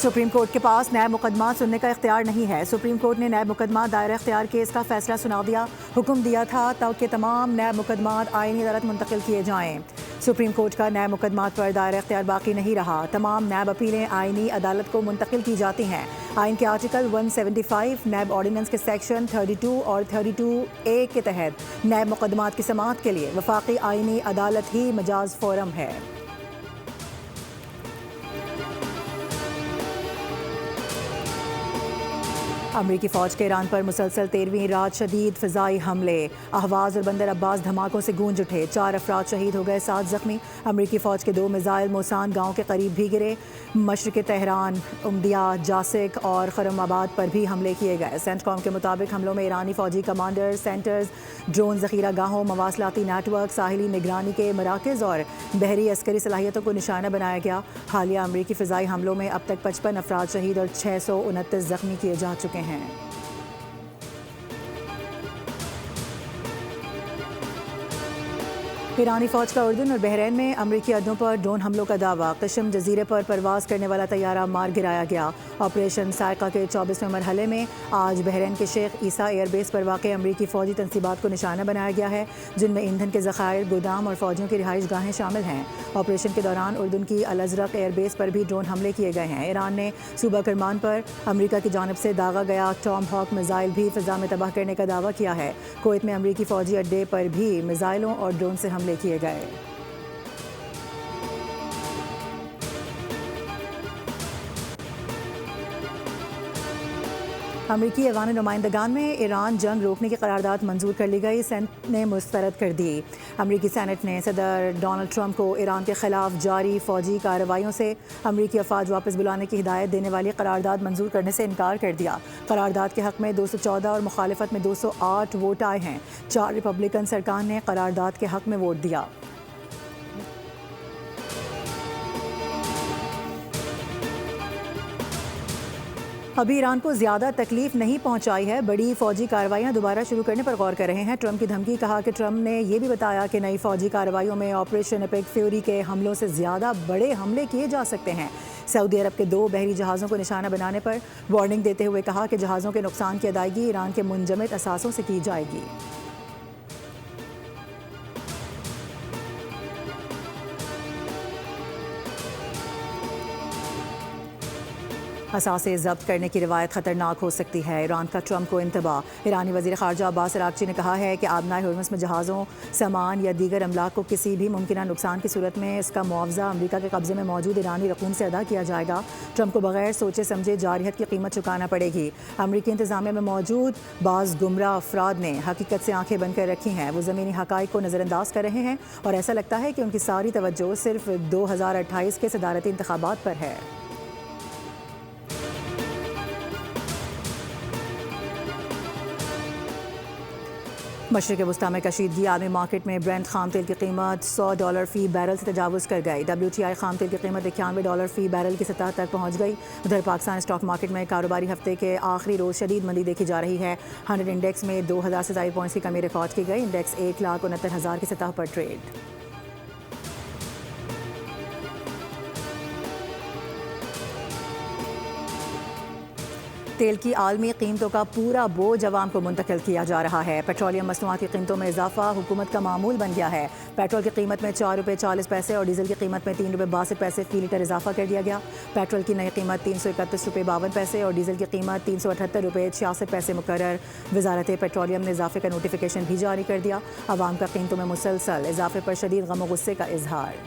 Supreme court کے پاس NAB مقدمات سننے کا اختیار نہیں ہے۔ سپریم کورٹ نے نیب مقدمات دائرہ اختیار کیس کا فیصلہ سنا دیا۔ حکم دیا تھا کہ تمام نیب مقدمات آئینی عدالت منتقل کیے جائیں۔ سپریم کورٹ کا نیب مقدمات پر دائرہ اختیار باقی نہیں رہا۔ تمام نیب اپیلیں آئینی عدالت کو منتقل کی جاتی ہیں۔ آئین کے آرٹیکل 175 نیب آرڈیننس کے سیکشن 32 اور 32A کے تحت نیب مقدمات کی سماعت کے لیے وفاقی آئینی عدالت ہی مجاز فورم ہے۔ امریکی فوج کے ایران پر مسلسل 13ویں رات شدید فضائی حملے۔ اہواز اور بندر عباس دھماکوں سے گونج اٹھے۔ 4 افراد شہید ہو گئے، 7 زخمی۔ امریکی فوج کے 2 میزائل موسان گاؤں کے قریب بھی گرے۔ مشرق تہران، امدیہ، جاسک اور خرم آباد پر بھی حملے کیے گئے۔ سینٹکام کے مطابق حملوں میں ایرانی فوجی کمانڈر سینٹرز، ڈرون ذخیرہ گاہوں، مواصلاتی نیٹ ورک، ساحلی نگرانی کے مراکز اور بحری عسکری صلاحیتوں کو نشانہ بنایا گیا۔ حالیہ امریکی فضائی حملوں میں اب تک 55 افراد شہید اور 629 زخمی کیے جا چکے ہیں۔ ایرانی فوج کا اردن اور بحرین میں امریکی اڈوں پر ڈرون حملوں کا دعویٰ۔ قشم جزیرے پر پرواز کرنے والا طیارہ مار گرایا گیا۔ آپریشن سائقہ کے 24ویں مرحلے میں آج بحرین کے شیخ عیسیٰ ایئر بیس پر واقع امریکی فوجی تنصیبات کو نشانہ بنایا گیا ہے، جن میں ایندھن کے ذخائر، گودام اور فوجیوں کی رہائش گاہیں شامل ہیں۔ آپریشن کے دوران اردن کی الازرق ایئر بیس پر بھی ڈرون حملے کیے گئے ہیں۔ ایران نے صوبہ کرمان پر امریکہ کی جانب سے داغا گیا ٹام ہاک میزائل بھی فضا میں تباہ کرنے کا دعویٰ کیا ہے۔ کویت میں امریکی فوجی اڈے پر بھی میزائلوں اور ڈرون سے حملے کیے گئے۔ امریکی ایوان نمائندگان میں ایران جنگ روکنے کی قرارداد منظور کر لی گئی، سینٹ نے مسترد کر دی۔ امریکی سینٹ نے صدر ڈونلڈ ٹرمپ کو ایران کے خلاف جاری فوجی کارروائیوں سے امریکی افواج واپس بلانے کی ہدایت دینے والی قرارداد منظور کرنے سے انکار کر دیا۔ قرارداد کے حق میں 214 اور مخالفت میں 208 ووٹ آئے ہیں۔ 4 ریپبلکن سرکان نے قرارداد کے حق میں ووٹ دیا۔ ابھی ایران کو زیادہ تکلیف نہیں پہنچائی ہے، بڑی فوجی کارروائیاں دوبارہ شروع کرنے پر غور کر رہے ہیں۔ ٹرمپ کی دھمکی۔ کہا کہ ٹرمپ نے یہ بھی بتایا کہ نئی فوجی کارروائیوں میں آپریشن ایپک فیوری کے حملوں سے زیادہ بڑے حملے کیے جا سکتے ہیں۔ سعودی عرب کے 2 بحری جہازوں کو نشانہ بنانے پر وارننگ دیتے ہوئے کہا کہ جہازوں کے نقصان کی ادائیگی ایران کے منجمد اثاثوں سے کی جائے گی۔ اثاثے ضبط کرنے کی روایت خطرناک ہو سکتی ہے، ایران کا ٹرمپ کو انتباہ۔ ایرانی وزیر خارجہ عباس اراغچی نے کہا ہے کہ آبنائے ہرمز میں جہازوں، سامان یا دیگر املاک کو کسی بھی ممکنہ نقصان کی صورت میں اس کا معاوضہ امریکہ کے قبضے میں موجود ایرانی رقوم سے ادا کیا جائے گا۔ ٹرمپ کو بغیر سوچے سمجھے جارحیت کی قیمت چکانا پڑے گی۔ امریکی انتظامیہ میں موجود بعض گمراہ افراد نے حقیقت سے آنکھیں بند کر رکھی ہیں۔ وہ زمینی حقائق کو نظر انداز کر رہے ہیں اور ایسا لگتا ہے کہ ان کی ساری توجہ صرف 2028 کے صدارتی انتخابات پر ہے۔ مشرق وسطیٰ میں کشیدگی۔ عالمی مارکیٹ میں برنٹ خام تیل کی قیمت $100 فی بیرل سے تجاوز کر گئی۔ WTI خام تیل کی قیمت $91 فی بیرل کی سطح تک پہنچ گئی۔ ادھر پاکستان اسٹاک مارکیٹ میں کاروباری ہفتے کے آخری روز شدید مندی دیکھی جا رہی ہے۔ 100 انڈیکس میں 2000 سے زائد پوائنٹس کی کمی ریکارڈ کی گئی۔ انڈیکس 1,69,000 کی سطح پر ٹریڈ۔ تیل کی عالمی قیمتوں کا پورا بوجھ عوام کو منتقل کیا جا رہا ہے۔ پیٹرولیم مصنوعات کی قیمتوں میں اضافہ حکومت کا معمول بن گیا ہے۔ پیٹرول کی قیمت میں ₹4.40 اور ڈیزل کی قیمت میں ₹3.62 فی لیٹر اضافہ کر دیا گیا۔ پیٹرول کی نئی قیمت ₹331.52 اور ڈیزل کی قیمت ₹378.66 مقرر۔ وزارت پیٹرولیم نے اضافے کا نوٹیفیکیشن بھی جاری کر دیا۔ عوام کا قیمتوں میں مسلسل اضافے پر شدید غم و غصے کا اظہار۔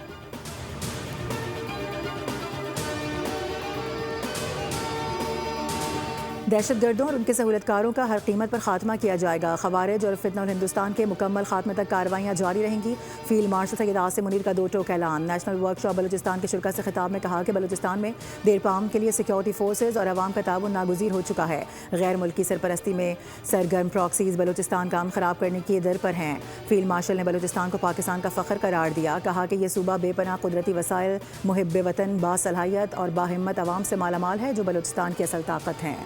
دہشت گردوں اور ان کے سہولت کاروں کا ہر قیمت پر خاتمہ کیا جائے گا۔ خوارج اور فتنہ الہندوستان کے مکمل خاتمے تک کارروائیاں جاری رہیں گی۔ فیلڈ مارشل سید عاصم منیر کا 2 ٹوک اعلان۔ نیشنل ورکشاپ بلوچستان کے شرکاء سے خطاب میں کہا کہ بلوچستان میں دیر پام کے لیے سیکیورٹی فورسز اور عوام کا تعاون ناگزیر ہو چکا ہے۔ غیر ملکی سرپرستی میں سرگرم پراکسیز بلوچستان کام خراب کرنے کی در پر ہیں۔ فیلڈ مارشل نے بلوچستان کو پاکستان کا فخر قرار دیا۔ کہا کہ یہ صوبہ بے پناہ قدرتی وسائل، محب وطن، باصلاحیت اور باہمت عوام سے مالا مال ہے جو بلوچستان کی اصل طاقت ہیں۔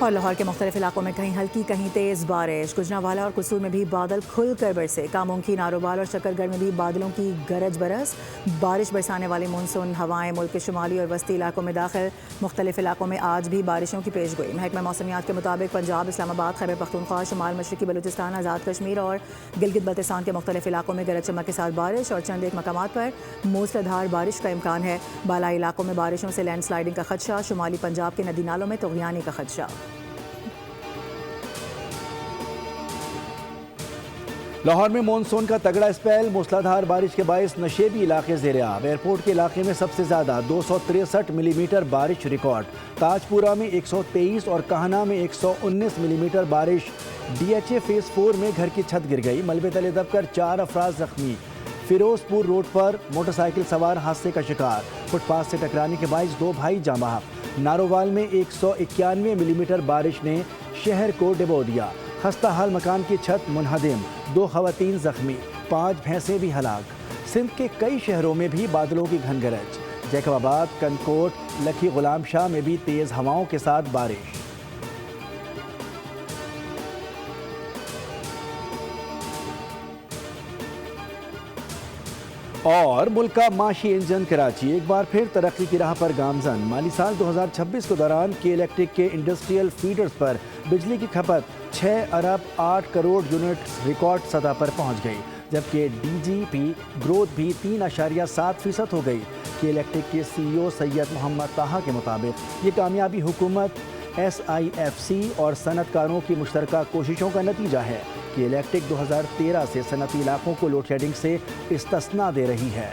اور لاہور کے مختلف علاقوں میں کہیں ہلکی کہیں تیز بارش. گجرانوالہ اور قصور میں بھی بادل کھل کر برسے. کامونکی، ناروبال اور شکر گڑھ میں بھی بادلوں کی گرج برس. بارش برسانے والی مونسون ہوائیں ملک کے شمالی اور وسطی علاقوں میں داخل. مختلف علاقوں میں آج بھی بارشوں کی پیش گوئی. محکمہ موسمیات کے مطابق پنجاب، اسلام آباد، خیبر پختونخوا، شمال مشرقی بلوچستان، آزاد کشمیر اور گلگت بلتستان کے مختلف علاقوں میں گرج چمک کے ساتھ بارش اور چند ایک مقامات پر موسلادھار بارش کا امکان ہے. بالائی علاقوں میں بارشوں سے لینڈ سلائڈنگ کا خدشہ. شمالی پنجاب کے ندی نالوں میں طغیانی کا خدشہ. لاہور میں مونسون کا تگڑا اسپیل. موسلادھار بارش کے باعث نشیبی علاقے زیر آب. ایئرپورٹ کے علاقے میں سب سے زیادہ 263 ملی میٹر بارش ریکارڈ. تاج پورہ میں 123 اور کہنا میں 119 ملی میٹر بارش. ڈی ایچ اے فیز 4 میں گھر کی چھت گر گئی. ملبے تلے دب کر 4 افراد زخمی. فیروز پور روڈ پر موٹر سائیکل سوار حادثے کا شکار. فٹ پاتھ سے ٹکرانے کے باعث 2 بھائی جاں بحق. نارووال میں 191 ملی میٹر بارش نے شہر کو ڈبو دیا. خستہ حال مکان کی چھت منہدم. 2 خواتین زخمی. 5 بھینسیں بھی ہلاک. سندھ کے کئی شہروں میں بھی بادلوں کی گھن گرج. جیکب آباد، کنکوٹ، لکھی غلام شاہ میں بھی تیز ہواؤں کے ساتھ بارش. اور ملک کا معاشی انجن کراچی ایک بار پھر ترقی کی راہ پر گامزن. مالی سال 2026 کے دوران کے الیکٹرک کے انڈسٹریل فیڈرز پر بجلی کی کھپت 6 ارب 8 کروڑ یونٹس ریکارڈ سطح پر پہنچ گئی، جبکہ ڈی جی پی گروتھ بھی 3.7% ہو گئی. کے الیکٹرک کے سی ای او سید محمد طاہا کے مطابق یہ کامیابی حکومت، ایس آئی ایف سی اور صنعت کاروں کی مشترکہ کوششوں کا نتیجہ ہے. کہ الیکٹرک 2013 سے صنعتی علاقوں کو لوڈ شیڈنگ سے استثناء دے رہی ہے.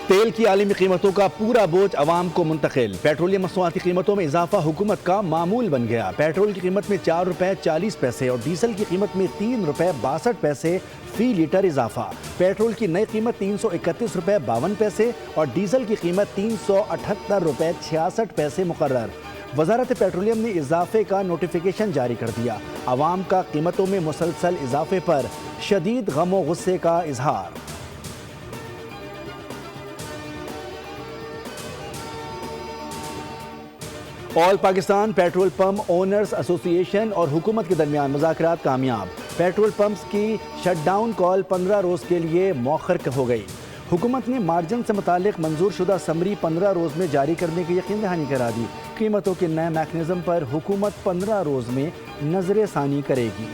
تیل کی عالمی قیمتوں کا پورا بوجھ عوام کو منتقل. پیٹرولیم مصنوعات کی قیمتوں میں اضافہ حکومت کا معمول بن گیا. پیٹرول کی قیمت میں 4 روپے 40 پیسے اور ڈیزل کی قیمت میں 3 روپے 62 پیسے فی لیٹر اضافہ. پیٹرول کی نئی قیمت 331 روپے 52 پیسے اور ڈیزل کی قیمت 378 روپے 66 پیسے مقرر. وزارت پیٹرولیم نے اضافے کا نوٹیفیکیشن جاری کر دیا. عوام کا قیمتوں میں مسلسل اضافے پر شدید غم و غصے کا اظہار. آل پاکستان پیٹرول پمپ اونرز ایسوسی ایشن اور حکومت کے درمیان مذاکرات کامیاب. پیٹرول پمپس کی شٹ ڈاؤن کال 15 روز کے لیے مؤخر ہو گئی. حکومت نے مارجن سے متعلق منظور شدہ سمری 15 روز میں جاری کرنے کی یقین دہانی کرا دی. قیمتوں کے نئے میکانزم پر حکومت 15 روز میں نظر ثانی کرے گی.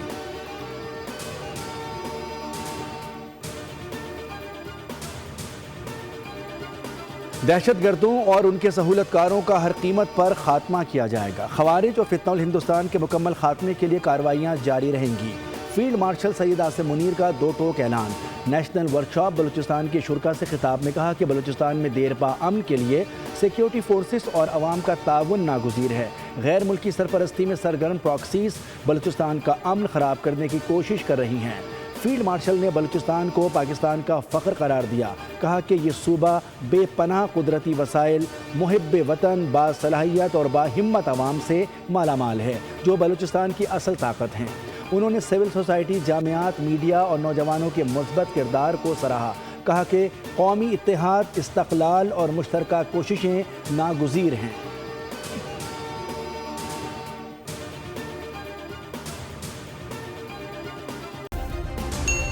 دہشت گردوں اور ان کے سہولت کاروں کا ہر قیمت پر خاتمہ کیا جائے گا. خوارج اور فتنہ الہندوستان کے مکمل خاتمے کے لیے کارروائیاں جاری رہیں گی. فیلڈ مارشل سید عاصم منیر کا 2 ٹوک اعلان. نیشنل ورکشاپ بلوچستان کے شرکاء سے خطاب میں کہا کہ بلوچستان میں دیرپا امن کے لیے سیکیورٹی فورسز اور عوام کا تعاون ناگزیر ہے. غیر ملکی سرپرستی میں سرگرم پراکسیز بلوچستان کا امن خراب کرنے کی کوشش کر رہی ہیں. فیلڈ مارشل نے بلوچستان کو پاکستان کا فخر قرار دیا. کہا کہ یہ صوبہ بے پناہ قدرتی وسائل، محب وطن، باصلاحیت اور باہمت عوام سے مالا مال ہے جو بلوچستان کی اصل طاقت ہیں. انہوں نے سول سوسائٹی، جامعات، میڈیا اور نوجوانوں کے مثبت کردار کو سراہا. کہا کہ قومی اتحاد، استقلال اور مشترکہ کوششیں ناگزیر ہیں.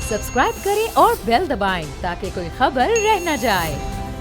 سبسکرائب کریں اور بیل دبائیں تاکہ کوئی خبر رہ نہ جائے.